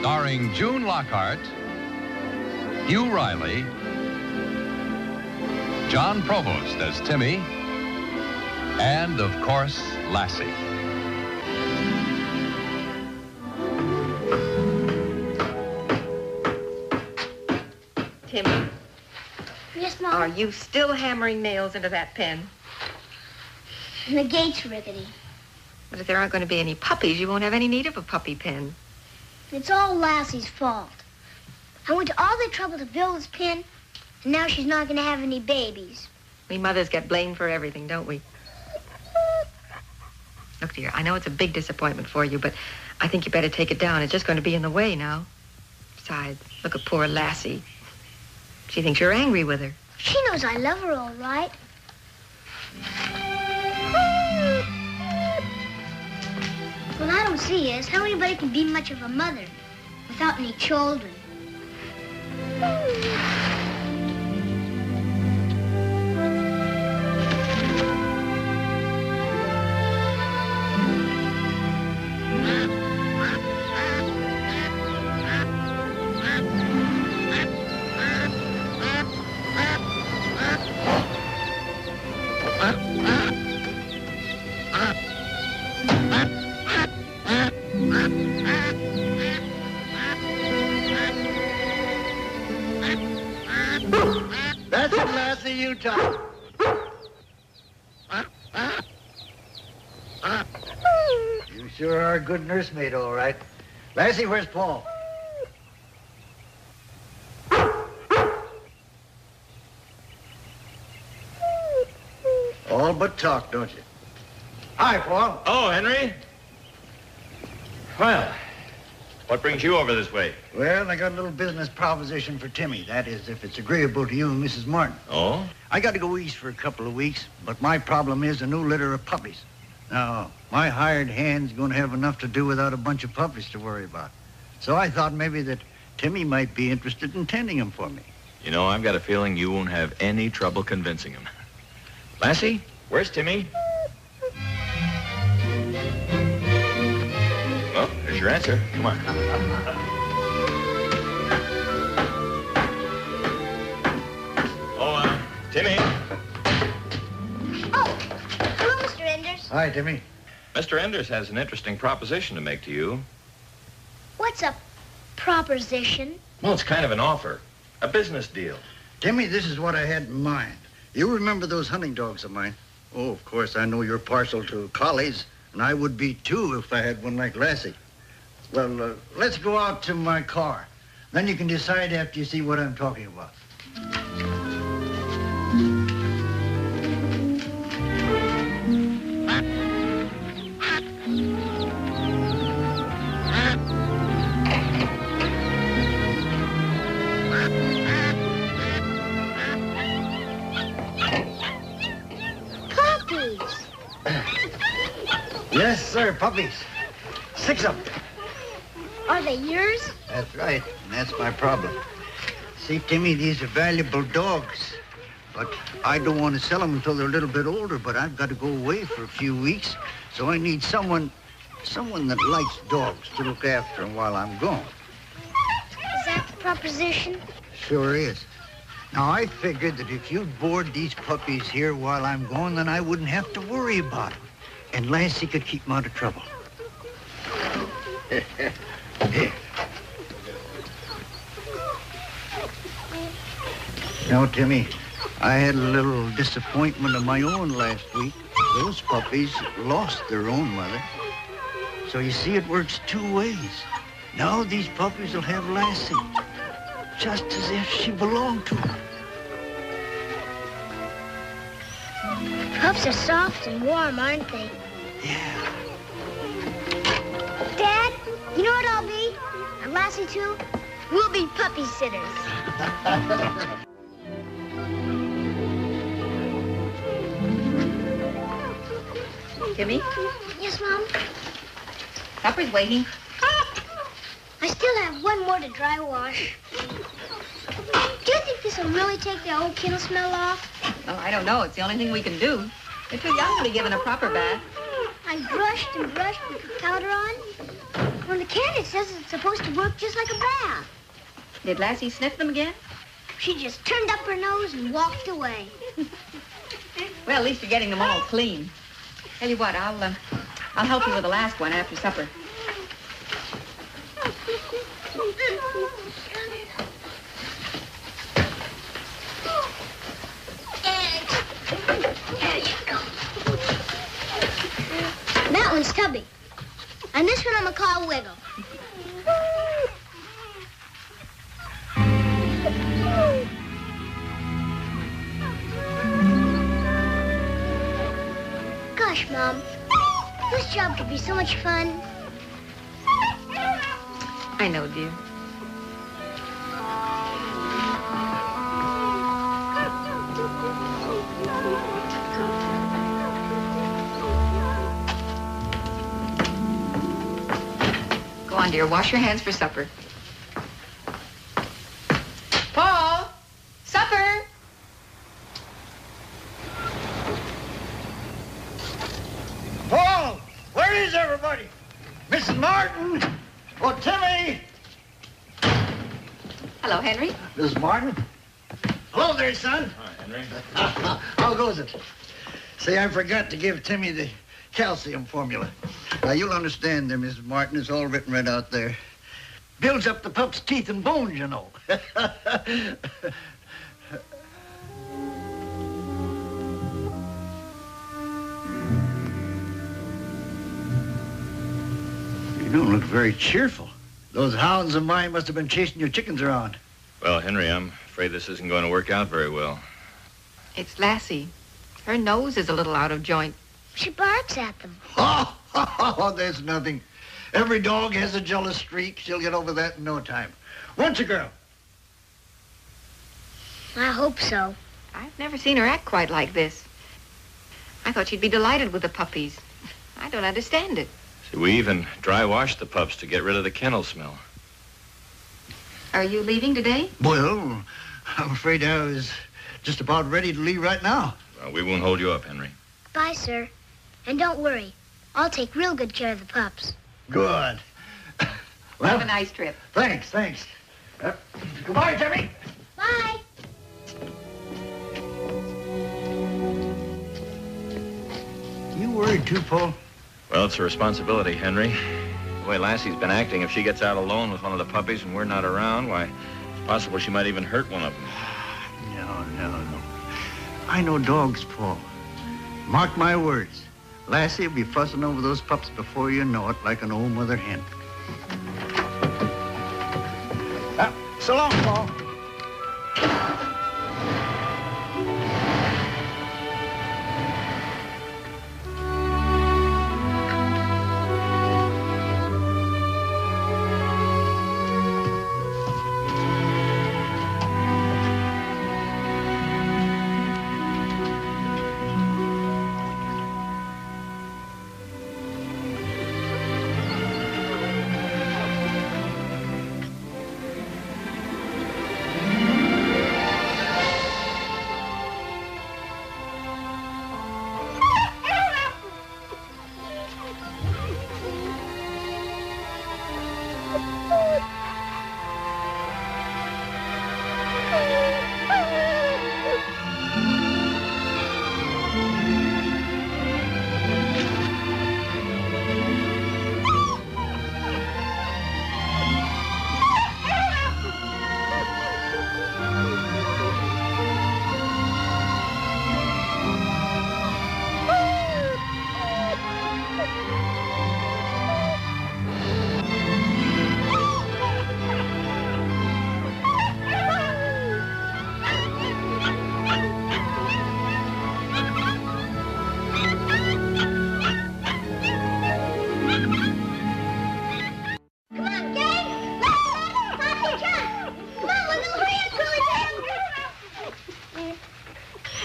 Starring June Lockhart, Hugh Riley, John Provost as Timmy, and, of course, Lassie. Timmy. Yes, Mom? Are you still hammering nails into that pen? And the gate's rickety. But if there aren't going to be any puppies, you won't have any need of a puppy pen. It's all Lassie's fault. I went to all the trouble to build this pen, and now she's not going to have any babies. We mothers get blamed for everything, don't we? Look, dear, I know it's a big disappointment for you, but I think you better take it down. It's just going to be in the way now. Besides, look at poor Lassie. She thinks you're angry with her. She knows I love her all right. What I don't see is how anybody can be much of a mother without any children. That's it, Lassie, you talk. You sure are a good nursemaid, all right. Lassie, where's Paul? All but talk, don't you? Hi, Paul. Oh, Henry. Well, what brings you over this way? Well, I got a little business proposition for Timmy. That is, if it's agreeable to you and Mrs. Martin. Oh? I got to go east for a couple of weeks, but my problem is a new litter of puppies. Now, my hired hand's going to have enough to do without a bunch of puppies to worry about. So I thought maybe that Timmy might be interested in tending them for me. You know, I've got a feeling you won't have any trouble convincing him. Lassie, where's Timmy? Well, there's your answer. Come on. Oh, Timmy. Oh, hello, Mr. Enders. Hi, Timmy. Mr. Enders has an interesting proposition to make to you. What's a proposition? Well, it's kind of an offer. A business deal. Timmy, this is what I had in mind. You remember those hunting dogs of mine? Oh, of course, I know you're partial to collies, and I would be too if I had one like Lassie. Well, let's go out to my car. Then you can decide after you see what I'm talking about. Puppies. Yes, sir, puppies. 6 of them. Are they yours? That's right, and that's my problem. See, Timmy, these are valuable dogs, but I don't want to sell them until they're a little bit older, but I've got to go away for a few weeks, so I need someone that likes dogs to look after them while I'm gone. Is that the proposition? Sure is. Now, I figured that if you'd board these puppies here while I'm gone, then I wouldn't have to worry about them, and Lassie could keep them out of trouble. Now, Timmy, I had a little disappointment of my own last week. Those puppies lost their own mother. So you see, it works 2 ways. Now these puppies will have Lassie, just as if she belonged to them. Pups are soft and warm, aren't they? Yeah. Dad, you know what I'll be? And Lassie, too? We'll be puppy sitters. Timmy? Yes, Mom? Supper's waiting. I still have one more to dry wash. Do you think this will really take the old kennel smell off? Oh, I don't know. It's the only thing we can do. They're too young to be given a proper bath. I brushed and brushed and put powder on. When the can, it says it's supposed to work just like a bath. Did Lassie sniff them again? She just turned up her nose and walked away. Well, at least you're getting them all clean. Tell you what, I'll help you with the last one after supper. There you go. That one's Tubby. And this one I'm gonna call Wiggle. Gosh, Mom, this job could be so much fun. I know, dear. Go on, dear. Wash your hands for supper. Paul! Supper! Paul, where is everybody? Mrs. Martin? Oh, Timmy! Hello, Henry. Mrs. Martin? Hello there, son. Hi, Henry. How goes it? Say, I forgot to give Timmy the calcium formula. Now, you'll understand there, Mrs. Martin. It's all written right out there. Builds up the pup's teeth and bones, you know. You don't look very cheerful. Those hounds of mine must have been chasing your chickens around. Well, Henry, I'm afraid this isn't going to work out very well. It's Lassie. Her nose is a little out of joint. She barks at them. Oh, there's nothing. Every dog has a jealous streak. She'll get over that in no time. Won't you, girl? I hope so. I've never seen her act quite like this. I thought she'd be delighted with the puppies. I don't understand it. See, we even dry washed the pups to get rid of the kennel smell. Are you leaving today? Well, I'm afraid I was just about ready to leave right now. Well, we won't hold you up, Henry. Bye, sir. And don't worry. I'll take real good care of the pups. Good. Well, Have a nice trip. thanks. Goodbye, Timmy. Bye. You worried too, Paul? Well, it's a responsibility, Henry. The way Lassie's been acting, if she gets out alone with one of the puppies and we're not around, why, it's possible she might even hurt one of them. No. I know dogs, Paul. Mark my words. Lassie will be fussing over those pups before you know it, like an old mother hen. So long, Paul.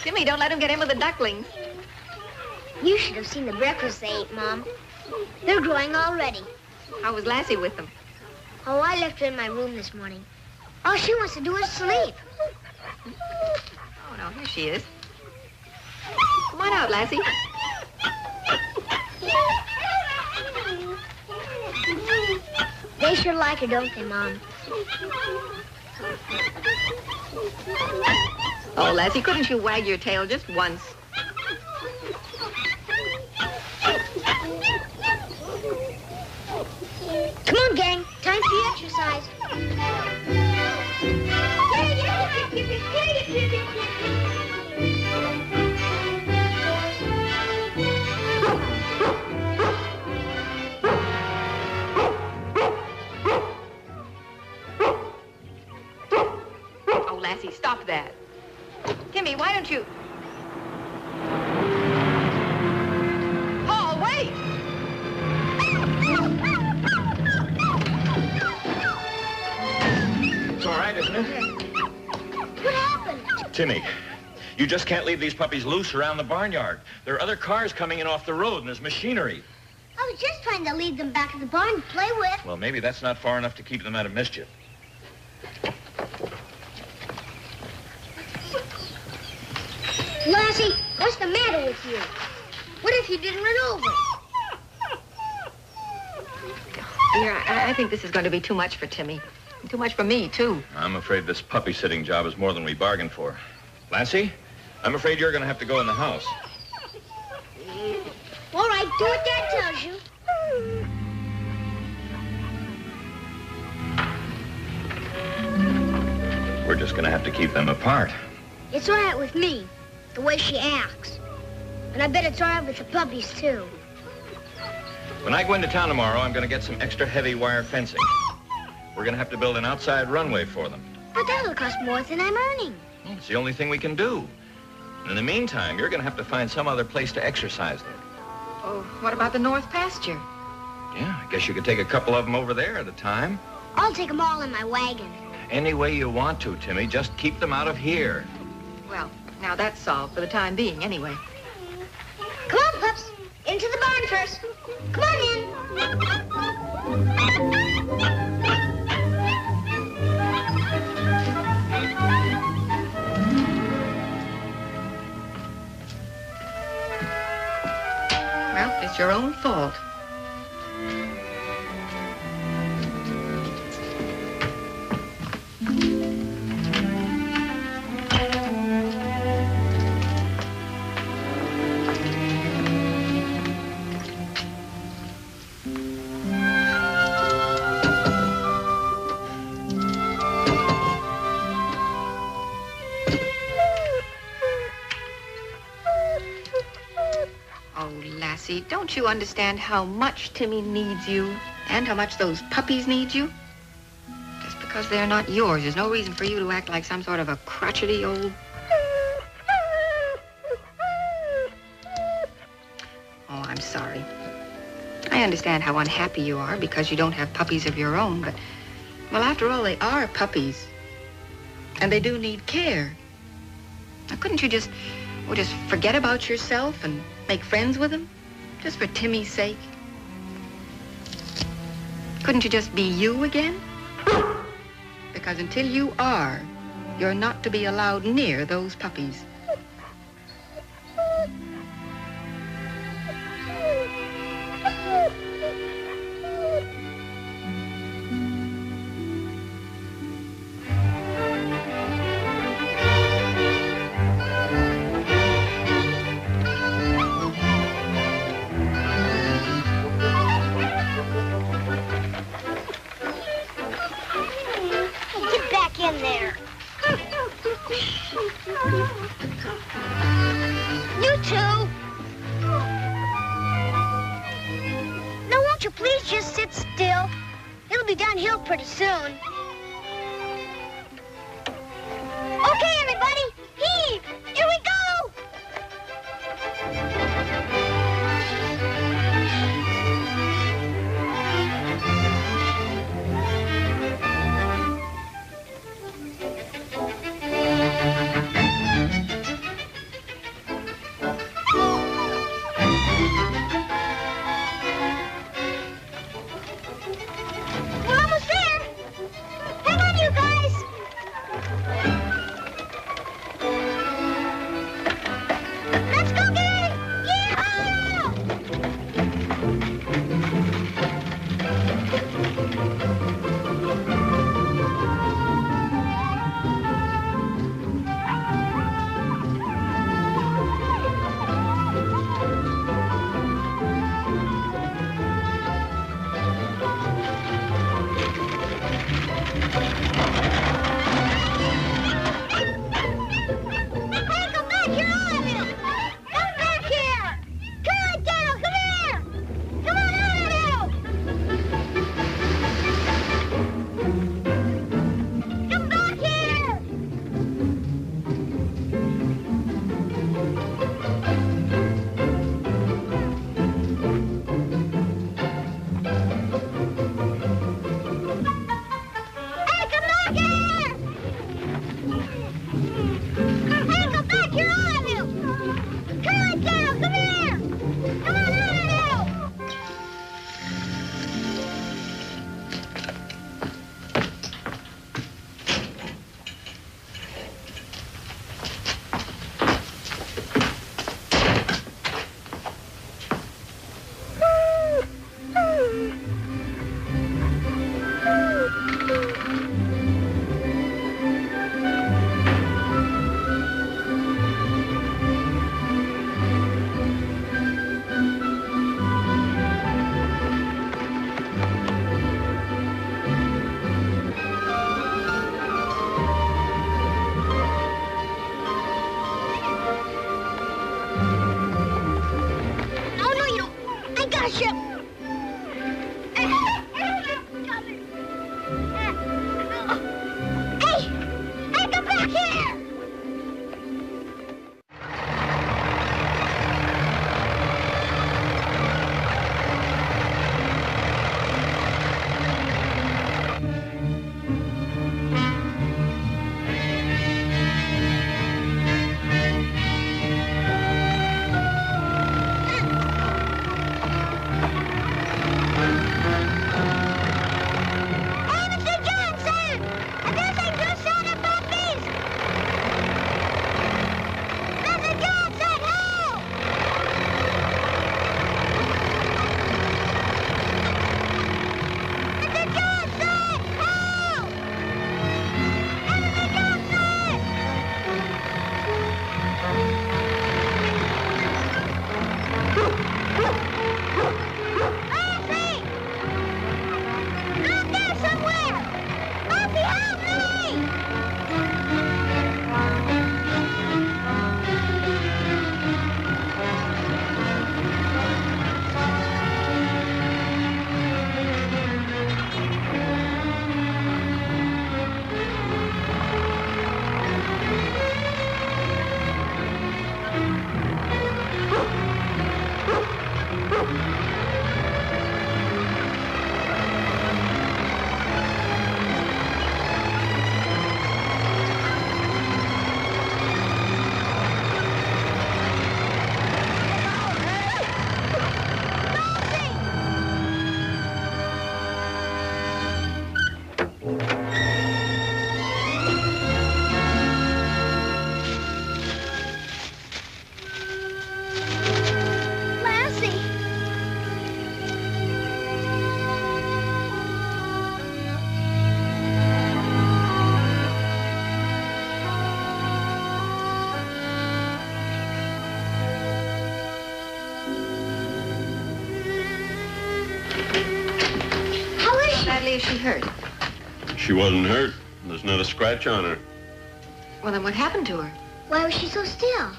Jimmy, don't let him get in with the ducklings. You should have seen the breakfast they ate, Mom. They're growing already. How was Lassie with them? Oh, I left her in my room this morning. All she wants to do is sleep. Oh, no, here she is. Come on out, Lassie. They sure like her, don't they, Mom? Oh, Lassie, couldn't you wag your tail just once? Come on, gang. Time for your exercise. Oh, Lassie, stop that. Timmy, why don't you... Paul, wait! It's all right, isn't it? What happened? Timmy, you just can't leave these puppies loose around the barnyard. There are other cars coming in off the road, and there's machinery. I was just trying to lead them back to the barn to play with. Well, maybe that's not far enough to keep them out of mischief. Lassie, what's the matter with you? What if you didn't run over? Dear, I think this is going to be too much for Timmy. Too much for me, too. I'm afraid this puppy-sitting job is more than we bargained for. Lassie, I'm afraid you're going to have to go in the house. All right, do what Dad tells you. We're just going to have to keep them apart. It's all right with me, the way she acts. And I bet it's all right with the puppies, too. When I go into town tomorrow, I'm going to get some extra heavy wire fencing. We're going to have to build an outside runway for them. But that'll cost more than I'm earning. Well, it's the only thing we can do. And in the meantime, you're going to have to find some other place to exercise them. Oh, what about the north pasture? Yeah, I guess you could take a couple of them over there at a time. I'll take them all in my wagon. Any way you want to, Timmy. Just keep them out of here. Well, now that's solved for the time being, anyway. Come on, pups. Into the barn first. Come on in. Well, it's your own fault. Don't you understand how much Timmy needs you and how much those puppies need you? Just because they're not yours, there's no reason for you to act like some sort of a crotchety old... Oh, I'm sorry. I understand how unhappy you are because you don't have puppies of your own, but, well, after all, they are puppies. And they do need care. Now, couldn't you just forget about yourself and make friends with them? Just for Timmy's sake? Couldn't you just be you again? Because until you are, you're not to be allowed near those puppies. In there. You two. Now, won't you please just sit still? It'll be downhill pretty soon. Okay, everybody, heave! Here we go! Is she hurt? She wasn't hurt. There's not a scratch on her. Well, then what happened to her? Why was she so still?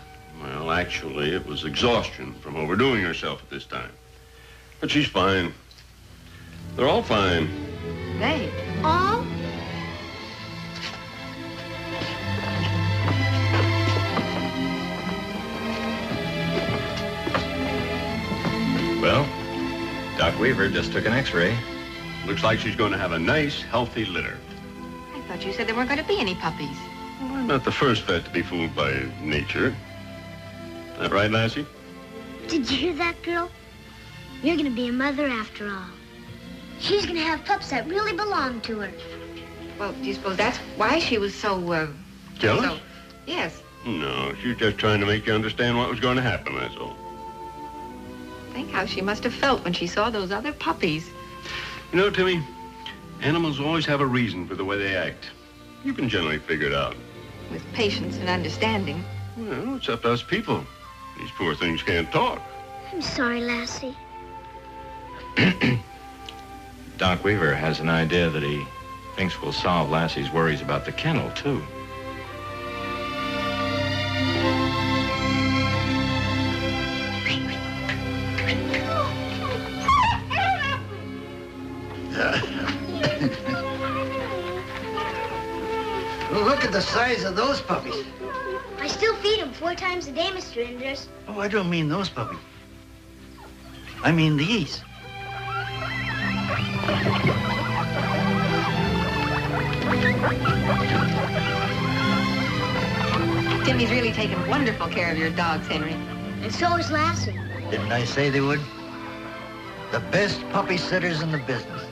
Well, actually, it was exhaustion from overdoing herself at this time. But she's fine. They're all fine. They? All? Well, Doc Weaver just took an x-ray. Looks like she's going to have a nice, healthy litter. I thought you said there weren't going to be any puppies. Well, I'm not the first vet to be fooled by nature. That right, Lassie? Did you hear that, girl? You're going to be a mother after all. She's going to have pups that really belong to her. Well, do you suppose that's why she was so, Jealous? So, yes. No, she was just trying to make you understand what was going to happen, that's all. Think how she must have felt when she saw those other puppies. You know, Timmy, animals always have a reason for the way they act. You can generally figure it out. With patience and understanding. Well, it's up to us people. These poor things can't talk. I'm sorry, Lassie. Doc Weaver has an idea that he Thinks we'll solve Lassie's worries about the kennel, too. Look at the size of those puppies. I still feed them 4 times a day, Mr. Enders. Oh, I don't mean those puppies. I mean these. Timmy's really taken wonderful care of your dogs, Henry. And so is Lassie. Didn't I say they would? The best puppy sitters in the business.